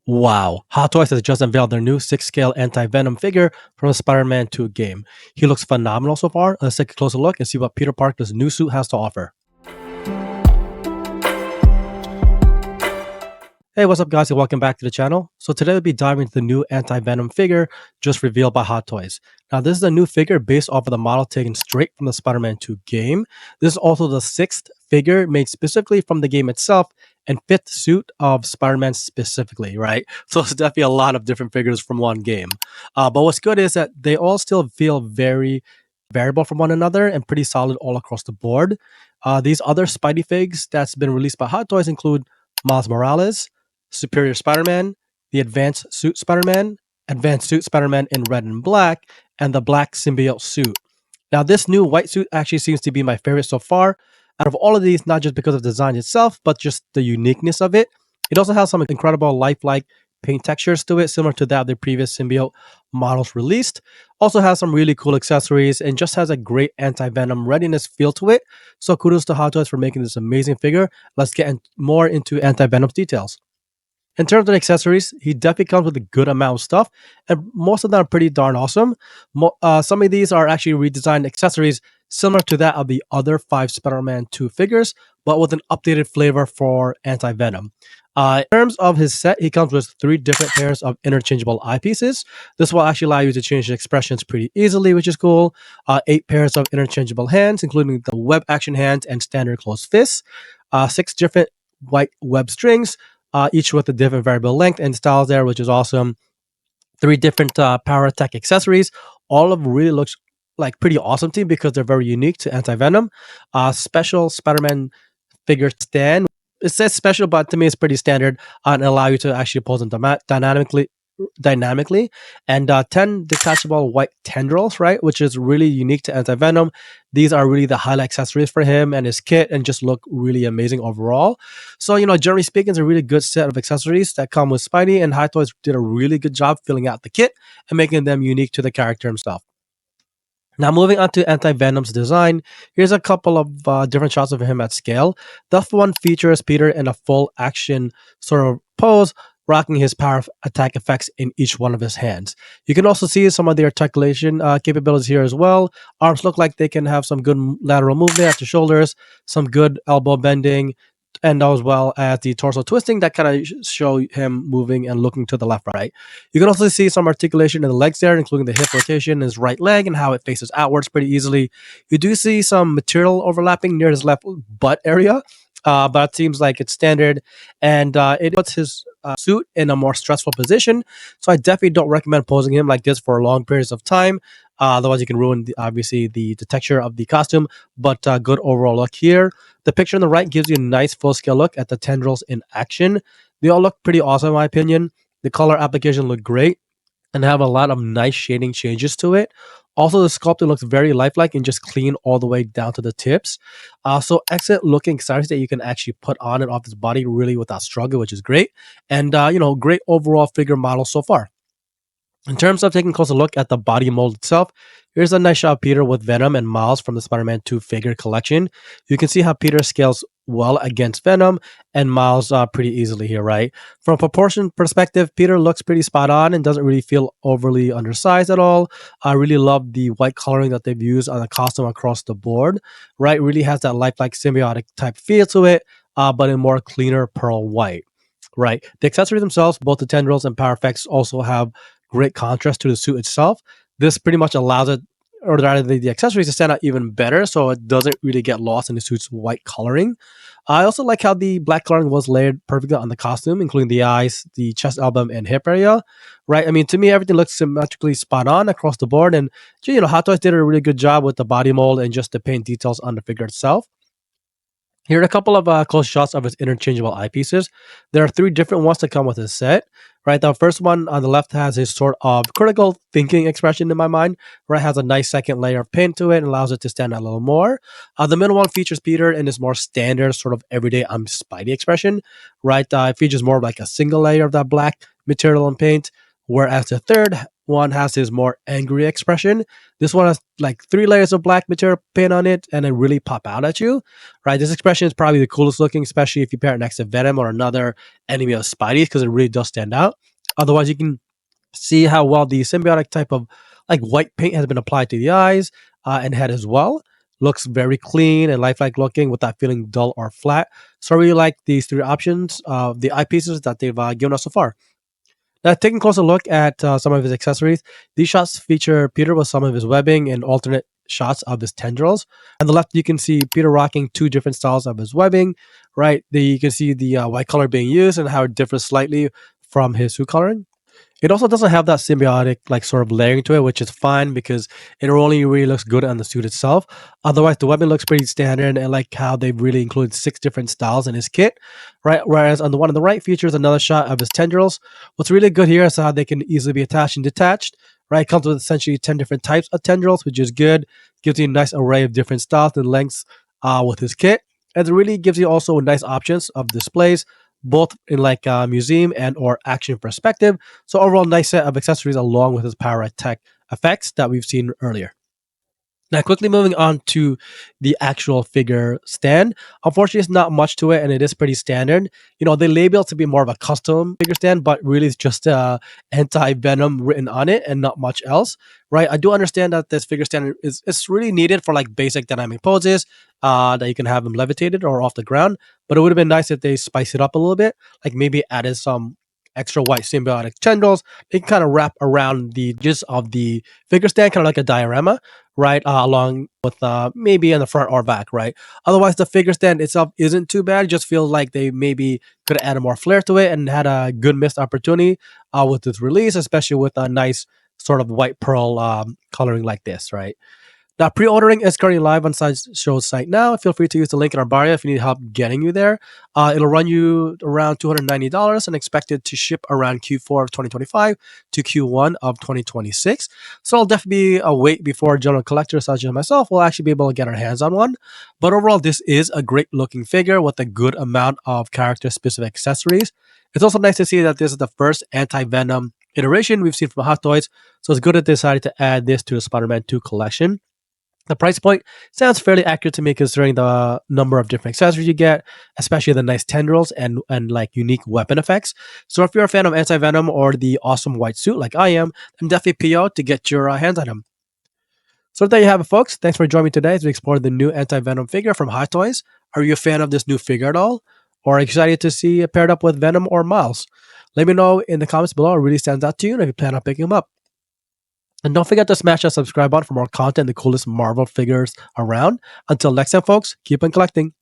Wow, Hot Toys has just unveiled their new 6-scale anti-Venom figure from the Spider-Man 2 game. He looks phenomenal so far. Let's take a closer look and see what Peter Parker's new suit has to offer. Hey, what's up guys and welcome back to the channel. So today we'll be diving into the new anti-Venom figure just revealed by Hot Toys. Now this is a new figure based off of the model taken straight from the Spider-Man 2 game. This is also the 6th figure made specifically from the game itself and 5th suit of Spider-Man specifically, right? So it's definitely a lot of different figures from one game. But what's good is that they all still feel very variable from one another and pretty solid all across the board. These other Spidey figs that's been released by Hot Toys include Miles Morales, Superior Spider-Man, the Advanced Suit Spider-Man, Advanced Suit Spider-Man in red and black, and the black symbiote suit. Now, this new white suit actually seems to be my favorite so far. Out of all of these, not just because of the design itself, but just the uniqueness of it. It also has some incredible lifelike paint textures to it, similar to that of the previous symbiote models released. Also has some really cool accessories and just has a great anti-venom readiness feel to it. So kudos to Hot Toys for making this amazing figure. Let's get more into anti-venom's details. In terms of accessories, he definitely comes with a good amount of stuff, and most of them are pretty darn awesome. Some of these are actually redesigned accessories similar to that of the other 5 Spider-Man 2 figures, but with an updated flavor for anti-venom. In terms of his set, he comes with 3 different pairs of interchangeable eyepieces. This will actually allow you to change the expressions pretty easily, which is cool. 8 pairs of interchangeable hands, including the web action hands and standard closed fists. 6 different white web strings, each with a different variable length and styles there, which is awesome. 3 different power attack accessories. All of them really looks like pretty awesome to me because they're very unique to anti-venom. Special Spider-Man figure stand. It says special, but to me it's pretty standard and allow you to actually pose them dynamically, and 10 detachable white tendrils, right, which is really unique to anti-venom. These are really the highlight accessories for him and his kit and just look really amazing overall. So generally speaking, it's a really good set of accessories that come with Spidey, and Hot Toys did a really good job filling out the kit and making them unique to the character himself. Now, moving on to Anti-Venom's design, here's a couple of different shots of him at scale. The one features Peter in a full action sort of pose, rocking his power attack effects in each one of his hands. You can also see some of the articulation capabilities here as well. Arms look like they can have some good lateral movement at the shoulders, some good elbow bending, and as well as the torso twisting that kind of show him moving and looking to the left, right. You can also see some articulation in the legs there, including the hip rotation in his right leg and how it faces outwards pretty easily. You do see some material overlapping near his left butt area, but it seems like it's standard, and it puts his suit in a more stressful position. So I definitely don't recommend posing him like this for long periods of time. Otherwise, you can ruin obviously the texture of the costume. But good overall look here. The picture on the right gives you a nice full-scale look at the tendrils in action. They all look pretty awesome in my opinion. The color application look great and have a lot of nice shading changes to it. Also, the sculpting looks very lifelike and just clean all the way down to the tips. So excellent looking accessories that you can actually put on and off his body really without struggle, which is great. And great overall figure model so far. In terms of taking a closer look at the body mold itself, here's a nice shot of Peter with Venom and Miles from the Spider-Man 2 figure collection. You can see how Peter scales well against Venom and Miles pretty easily here, right? From a proportion perspective, Peter looks pretty spot on and doesn't really feel overly undersized at all. I really love the white coloring that they've used on the costume across the board, right? Really has that lifelike symbiotic type feel to it, but in more cleaner pearl white. Right. The accessories themselves, both the tendrils and power effects, also have great contrast to the suit itself. This pretty much allows it, or rather the accessories, to stand out even better, so it doesn't really get lost in the suit's white coloring. I also like how the black coloring was layered perfectly on the costume, including the eyes, the chest, elbow, and hip area. Right. I mean, to me, everything looks symmetrically spot on across the board, and Hot Toys did a really good job with the body mold and just the paint details on the figure itself. Here are a couple of close shots of his interchangeable eyepieces. There are 3 different ones that come with his set. Right, the first one on the left has his sort of critical thinking expression in my mind. Right, has a nice second layer of paint to it and allows it to stand out a little more. The middle one features Peter in his more standard sort of everyday I'm Spidey expression. Right, it features more of like a single layer of that black material and paint. Whereas the third one has his more angry expression. This one has like 3 layers of black material paint on it, and it really pop out at you, right? This expression is probably the coolest looking, especially if you pair it next to Venom or another enemy of Spidey, because it really does stand out. Otherwise, you can see how well the symbiotic type of like white paint has been applied to the eyes and head as well. Looks very clean and lifelike looking without feeling dull or flat. So I really like these 3 options of the eyepieces that they've given us so far. Now, taking a closer look at some of his accessories, these shots feature Peter with some of his webbing and alternate shots of his tendrils. On the left, you can see Peter rocking 2 different styles of his webbing. Right, you can see the white color being used and how it differs slightly from his suit coloring. It also doesn't have that symbiotic like sort of layering to it, which is fine because it only really looks good on the suit itself. Otherwise, the weapon looks pretty standard, and like how they've really included 6 different styles in his kit, right? Whereas on the one on the right features another shot of his tendrils. What's really good here is how they can easily be attached and detached. Right, it comes with essentially 10 different types of tendrils, which is good. Gives you a nice array of different styles and lengths with his kit, and it really gives you also nice options of displays, both in like a museum and or action perspective. So overall, nice set of accessories along with his power tech effects that we've seen earlier. Now, quickly moving on to the actual figure stand. Unfortunately, it's not much to it, and it is pretty standard. They label it to be more of a custom figure stand, but really it's just anti-venom written on it and not much else, right? I do understand that this figure stand is it's really needed for like basic dynamic poses that you can have them levitated or off the ground, but it would have been nice if they spice it up a little bit, like maybe added some extra white symbiotic tendrils. They can kind of wrap around the gist of the figure stand, kind of like a diorama, right? Along with maybe in the front or back, right? Otherwise, the figure stand itself isn't too bad. It just feels like they maybe could have added more flair to it and had a good missed opportunity with this release, especially with a nice sort of white pearl coloring like this, right? Now, pre-ordering is currently live on Sideshow's site now. Feel free to use the link in our bio if you need help getting you there. It'll run you around $290 and expected to ship around Q4 of 2025 to Q1 of 2026. So it'll definitely be a wait before general collectors such as myself will actually be able to get our hands on one. But overall, this is a great looking figure with a good amount of character-specific accessories. It's also nice to see that this is the first anti-venom iteration we've seen from Hot Toys. So it's good that they decided to add this to the Spider-Man 2 collection. The price point sounds fairly accurate to me considering the number of different accessories you get, especially the nice tendrils and like unique weapon effects. So if you're a fan of Anti-Venom or the awesome white suit like I am, then definitely PO to get your hands on him. So there you have it, folks. Thanks for joining me today as we explore the new Anti-Venom figure from Hot Toys. Are you a fan of this new figure at all? Or are you excited to see it paired up with Venom or Miles? Let me know in the comments below. It really stands out to you and if you plan on picking him up. And don't forget to smash that subscribe button for more content and the coolest Marvel figures around. Until next time, folks, keep on collecting.